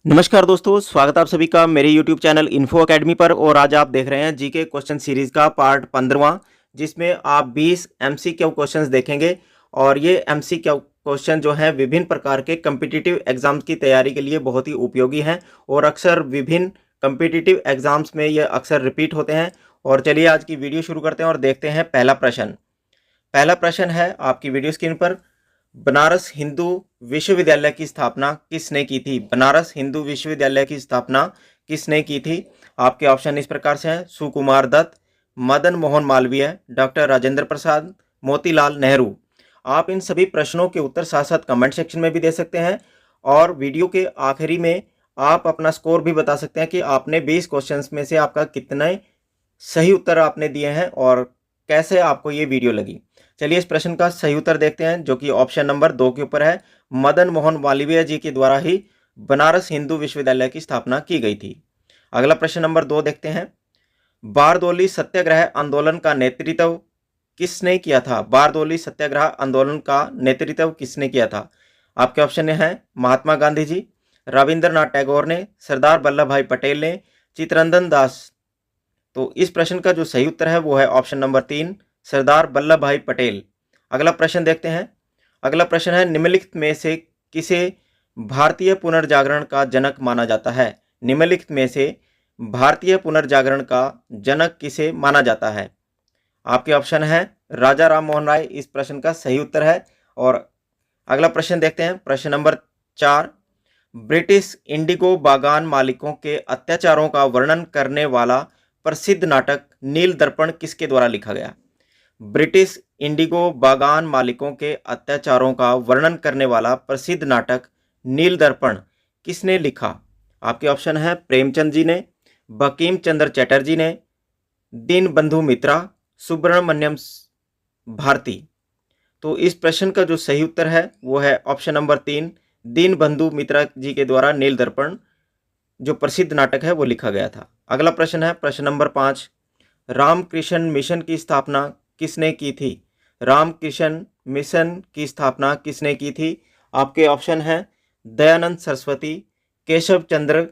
नमस्कार दोस्तों, स्वागत है आप सभी का मेरे YouTube चैनल इन्फो अकेडमी पर। और आज आप देख रहे हैं जीके क्वेश्चन सीरीज का पार्ट 15वां, जिसमें आप 20 एमसीक्यू क्वेश्चंस देखेंगे। और ये एमसीक्यू क्वेश्चन जो हैं विभिन्न प्रकार के कम्पिटिटिव एग्जाम्स की तैयारी के लिए बहुत ही उपयोगी हैं और अक्सर विभिन्न कम्पिटिटिव एग्जाम्स में ये अक्सर रिपीट होते हैं। और चलिए आज की वीडियो शुरू करते हैं और देखते हैं पहला प्रश्न। पहला प्रश्न है आपकी वीडियो स्क्रीन पर, बनारस हिंदू विश्वविद्यालय की स्थापना किसने की थी? बनारस हिंदू विश्वविद्यालय की स्थापना किसने की थी? आपके ऑप्शन इस प्रकार से हैं: सुकुमार दत्त, मदन मोहन मालवीय, डॉक्टर राजेंद्र प्रसाद, मोतीलाल नेहरू। आप इन सभी प्रश्नों के उत्तर साथ साथ कमेंट सेक्शन में भी दे सकते हैं और वीडियो के आखिरी में आप अपना स्कोर भी बता सकते हैं कि आपने 20 क्वेश्चंस में से आपका कितने सही उत्तर आपने दिए हैं और कैसे आपको ये वीडियो लगी। चलिए इस प्रश्न का सही उत्तर देखते हैं, जो कि ऑप्शन नंबर 2 के ऊपर है। मदन मोहन मालवीय जी के द्वारा ही बनारस हिंदू विश्वविद्यालय की स्थापना की गई थी। अगला प्रश्न नंबर 2 देखते हैं। बारदोली सत्याग्रह आंदोलन का नेतृत्व किसने किया था? बारदोली सत्याग्रह आंदोलन का नेतृत्व किसने किया था? आपके ऑप्शन हैं: महात्मा गांधी जी, रविंद्रनाथ टैगोर ने, सरदार वल्लभ भाई पटेल ने, चित्तरंजन दास। तो इस प्रश्न का जो सही उत्तर है वो है ऑप्शन नंबर 3, सरदार वल्लभ भाई पटेल। अगला प्रश्न देखते हैं। अगला प्रश्न है, निम्नलिखित में से किसे भारतीय पुनर्जागरण का जनक माना जाता है? निम्नलिखित में से भारतीय पुनर्जागरण का जनक किसे माना जाता है? आपके ऑप्शन है राजा राम मोहन राय इस प्रश्न का सही उत्तर है। और अगला प्रश्न देखते हैं, प्रश्न नंबर 4, ब्रिटिश इंडिगो बागान मालिकों के अत्याचारों का वर्णन करने वाला प्रसिद्ध नाटक नील दर्पण किसके द्वारा लिखा गया? ब्रिटिश इंडिगो बागान मालिकों के अत्याचारों का वर्णन करने वाला प्रसिद्ध नाटक नील दर्पण किसने लिखा? आपके ऑप्शन है प्रेमचंद जी ने, बंकिम चंद्र चटर्जी ने, दीनबंधु मित्रा, सुब्रमण्यम भारती। तो इस प्रश्न का जो सही उत्तर है वो है ऑप्शन नंबर 3, दीनबंधु मित्रा जी के द्वारा नील दर्पण जो प्रसिद्ध नाटक है वो लिखा गया था। अगला प्रश्न है प्रश्न नंबर 5, रामकृष्ण मिशन की स्थापना किसने की थी? रामकृष्ण मिशन की स्थापना किसने की थी? आपके ऑप्शन हैं दयानंद सरस्वती, केशव चंद्र,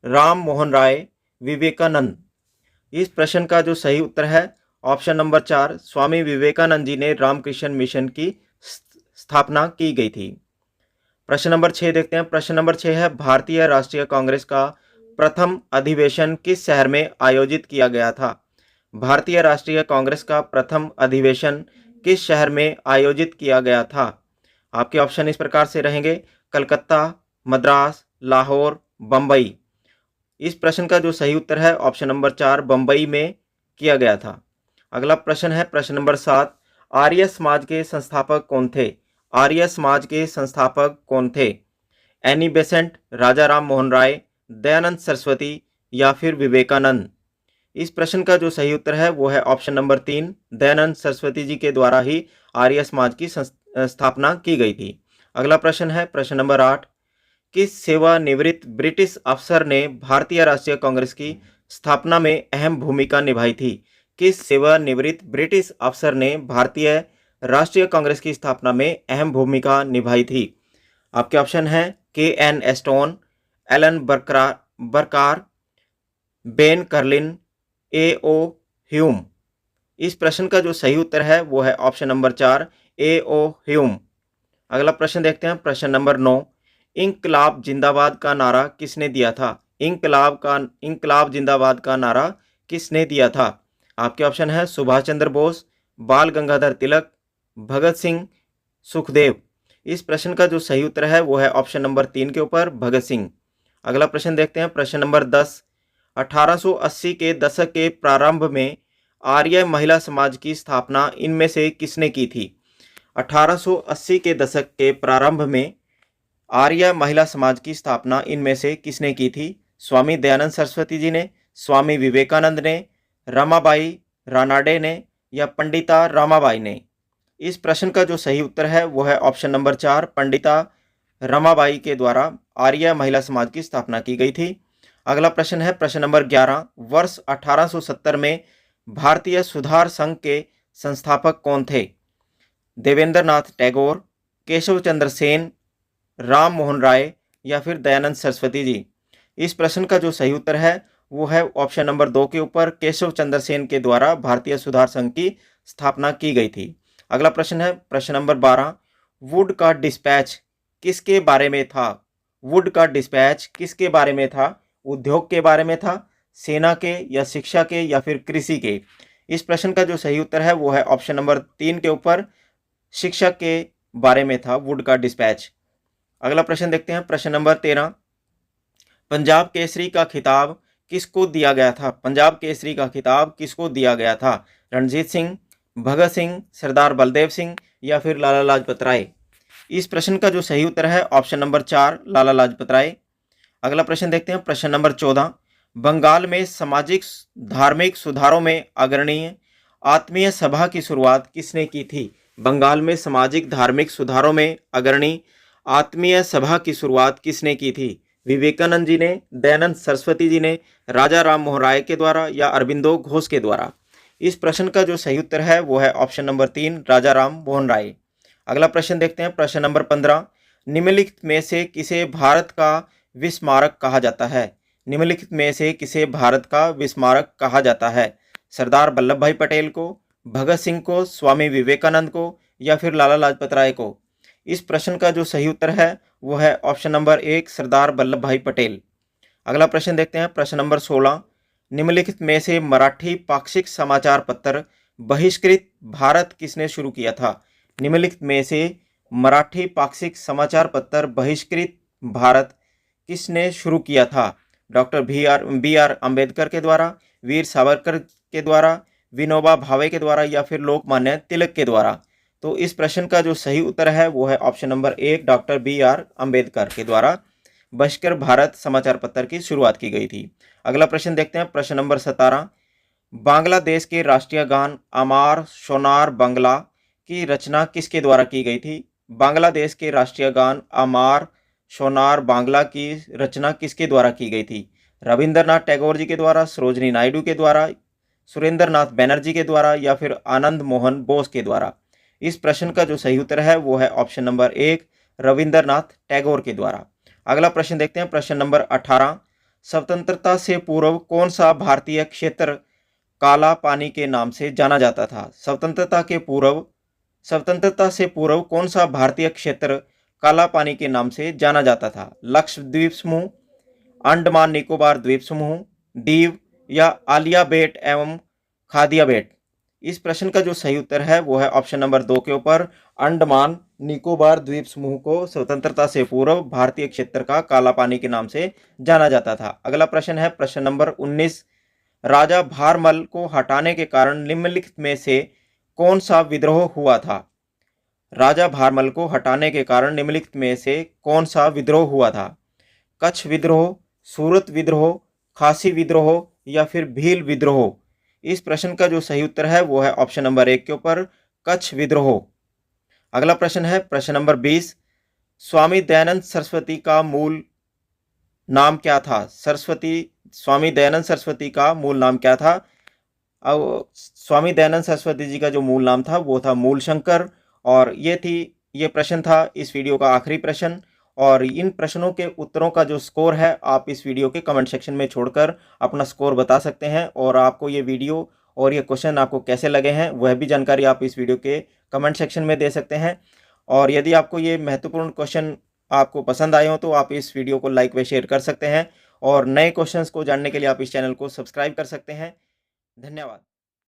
राम मोहन राय, विवेकानंद। इस प्रश्न का जो सही उत्तर है ऑप्शन नंबर 4, स्वामी विवेकानंद जी ने रामकृष्ण मिशन की स्थापना की गई थी। प्रश्न नंबर 6 देखते हैं। प्रश्न नंबर 6 है, भारतीय राष्ट्रीय कांग्रेस का प्रथम अधिवेशन किस शहर में आयोजित किया गया था? भारतीय राष्ट्रीय कांग्रेस का प्रथम अधिवेशन किस शहर में आयोजित किया गया था? आपके ऑप्शन इस प्रकार से रहेंगे: कलकत्ता, मद्रास, लाहौर, बम्बई। इस प्रश्न का जो सही उत्तर है ऑप्शन नंबर 4, बम्बई में किया गया था। अगला प्रश्न है प्रश्न नंबर 7, आर्य समाज के संस्थापक कौन थे? आर्य समाज के संस्थापक कौन थे? एनी बेसेंट, राजा राम मोहन राय, दयानंद सरस्वती या फिर विवेकानंद। इस प्रश्न का जो सही उत्तर है वो है ऑप्शन नंबर 3, दयानंद सरस्वती जी के द्वारा ही आर्य समाज की स्थापना की गई थी। अगला प्रश्न है प्रश्न नंबर 8, किस सेवानिवृत्त ब्रिटिश अफसर ने भारतीय राष्ट्रीय कांग्रेस की स्थापना में अहम भूमिका निभाई थी? किस सेवानिवृत्त ब्रिटिश अफसर ने भारतीय राष्ट्रीय कांग्रेस की स्थापना में अहम भूमिका निभाई थी? आपके ऑप्शन हैं K N. Aston, Allan Barker, Ben Kerlin, A O. Hume. इस प्रश्न का जो सही उत्तर है वो है ऑप्शन नंबर 4, ए.ओ. ह्यूम। अगला प्रश्न देखते हैं प्रश्न नंबर 9, इंकलाब जिंदाबाद का नारा किसने दिया था? इंकलाब जिंदाबाद का नारा किसने दिया था? आपके ऑप्शन है सुभाष चंद्र बोस, बाल गंगाधर तिलक, भगत सिंह, सुखदेव। इस प्रश्न का जो सही उत्तर है वो है ऑप्शन नंबर 3 के ऊपर, भगत सिंह। अगला प्रश्न देखते हैं प्रश्न नंबर 10, 1880 के दशक के प्रारंभ में आर्य महिला समाज की स्थापना इनमें से किसने की थी? 1880 के दशक के प्रारंभ में आर्य महिला समाज की स्थापना इनमें से किसने की थी? स्वामी दयानंद सरस्वती जी ने, स्वामी विवेकानंद ने, रमाबाई रानाडे ने या पंडिता रमाबाई ने। इस प्रश्न का जो सही उत्तर है वो है ऑप्शन नंबर 4, पंडिता रमाबाई के द्वारा आर्य महिला समाज की स्थापना की गई थी। अगला प्रश्न है प्रश्न नंबर 11, वर्ष 1870 में भारतीय सुधार संघ के संस्थापक कौन थे? देवेंद्र नाथ टैगोर, केशव चंद्र सेन, राम मोहन राय, या फिर दयानंद सरस्वती जी। इस प्रश्न का जो सही उत्तर है वो है ऑप्शन नंबर 2 के ऊपर, केशव चंद्र सेन के द्वारा भारतीय सुधार संघ की स्थापना की गई थी। अगला प्रश्न है प्रश्न नंबर 12, वुड का डिस्पैच किसके बारे में था? वुड का डिस्पैच किसके बारे में था? उद्योग के बारे में था, सेना के या शिक्षा के या फिर कृषि के? इस प्रश्न का जो सही उत्तर है वो है ऑप्शन नंबर 3 के ऊपर, शिक्षा के बारे में था वुड का डिस्पैच। अगला प्रश्न देखते हैं प्रश्न नंबर 13, पंजाब केसरी का खिताब किसको दिया गया था? पंजाब केसरी का खिताब किसको दिया गया था? रणजीत सिंह, भगत सिंह, सरदार बलदेव सिंह या फिर लाला लाजपत राय? इस प्रश्न का जो सही उत्तर है ऑप्शन नंबर 4, लाला लाजपत राय। अगला प्रश्न देखते हैं प्रश्न नंबर 14, बंगाल में सामाजिक धार्मिक सुधारों में अग्रणीय आत्मीय सभा की शुरुआत किसने की थी? बंगाल में सामाजिक धार्मिक सुधारों में अग्रणी आत्मीय सभा की शुरुआत किसने की थी? विवेकानंद जी ने, दयानंद सरस्वती जी ने, राजा राम मोहन राय के द्वारा या अरबिंदो घोष के द्वारा? इस प्रश्न का जो सही उत्तर है वो है ऑप्शन नंबर 3, राजा राम मोहन राय। अगला प्रश्न देखते हैं प्रश्न नंबर 15, निम्नलिखित में से किसे भारत का विस्मारक कहा जाता है? निम्नलिखित में से किसे भारत का विस्मारक कहा जाता है? सरदार वल्लभ भाई पटेल को, भगत सिंह को, स्वामी विवेकानंद को या फिर लाला लाजपत राय को? इस प्रश्न का जो सही उत्तर है वो है ऑप्शन नंबर 1, सरदार वल्लभ भाई पटेल। अगला प्रश्न देखते हैं प्रश्न नंबर 16, निम्नलिखित में से मराठी पाक्षिक समाचार पत्र बहिष्कृत भारत किसने शुरू किया था? निम्नलिखित में से मराठी पाक्षिक समाचार पत्र बहिष्कृत भारत किसने शुरू किया था? डॉक्टर बी आर अम्बेडकर के द्वारा, वीर सावरकर के द्वारा, विनोबा भावे के द्वारा या फिर लोकमान्य तिलक के द्वारा? तो इस प्रश्न का जो सही उत्तर है वो है option number 1, doctor B R Ambedkar के द्वारा बहिष्कृत भारत समाचार पत्र की शुरुआत की गई थी। अगला प्रश्न देखते हैं प्रश्न नंबर 17, बांग्लादेश के राष्ट्रीय गान अमार सोनार बांग्ला की रचना किसके द्वारा की गई थी? बांग्लादेश के राष्ट्रीय गान अमार सोनार बांग्ला की रचना किसके द्वारा की गई थी? रविंद्रनाथ टैगोर जी के द्वारा, सरोजनी नायडू के द्वारा, सुरेंद्रनाथ बैनर्जी के द्वारा या फिर आनंद मोहन बोस के द्वारा? इस प्रश्न का जो सही उत्तर है वो है ऑप्शन नंबर 1, रविंद्रनाथ टैगोर के द्वारा। अगला प्रश्न देखते हैं प्रश्न नंबर 18, स्वतंत्रता से पूर्व कौन सा भारतीय क्षेत्र काला पानी के नाम से जाना जाता था? स्वतंत्रता से पूर्व कौन सा भारतीय क्षेत्र काला पानी के नाम से जाना जाता था? लक्षद्वीप समूह, अंडमान निकोबार द्वीप समूह, दीव या आलिया बेट एवं खादिया बेट? इस प्रश्न का जो सही उत्तर है वो है ऑप्शन नंबर 2 के ऊपर, अंडमान निकोबार द्वीप समूह को स्वतंत्रता से पूर्व भारतीय क्षेत्र का काला पानी के नाम से जाना जाता था। अगला प्रश्न है प्रश्न नंबर 19, राजा भारमल को हटाने के कारण निम्नलिखित में से कौन सा विद्रोह हुआ था? राजा भारमल को हटाने के कारण निम्नलिखित में से कौन सा विद्रोह हुआ था? कच्छ विद्रोह, सूरत विद्रोह, खासी विद्रोह या फिर भील विद्रोह? इस प्रश्न का जो सही उत्तर है वो है ऑप्शन नंबर 1 के ऊपर, कच्छ विद्रोह। अगला प्रश्न है प्रश्न नंबर 20, स्वामी दयानंद सरस्वती का मूल नाम क्या था? स्वामी दयानंद सरस्वती का मूल नाम क्या था? अब स्वामी दयानंद सरस्वती जी का जो मूल नाम था वो था मूल शंकर। और ये प्रश्न था इस वीडियो का आखिरी प्रश्न। और इन प्रश्नों के उत्तरों का जो स्कोर है आप इस वीडियो के कमेंट सेक्शन में छोड़कर अपना स्कोर बता सकते हैं। और आपको ये वीडियो और ये क्वेश्चन आपको कैसे लगे हैं वह भी जानकारी आप इस वीडियो के कमेंट सेक्शन में दे सकते हैं। और यदि आपको ये महत्वपूर्ण क्वेश्चन आपको पसंद आए हो तो आप इस वीडियो को लाइक व शेयर कर सकते हैं। और नए क्वेश्चंस को जानने के लिए आप इस चैनल को सब्सक्राइब कर सकते हैं। धन्यवाद।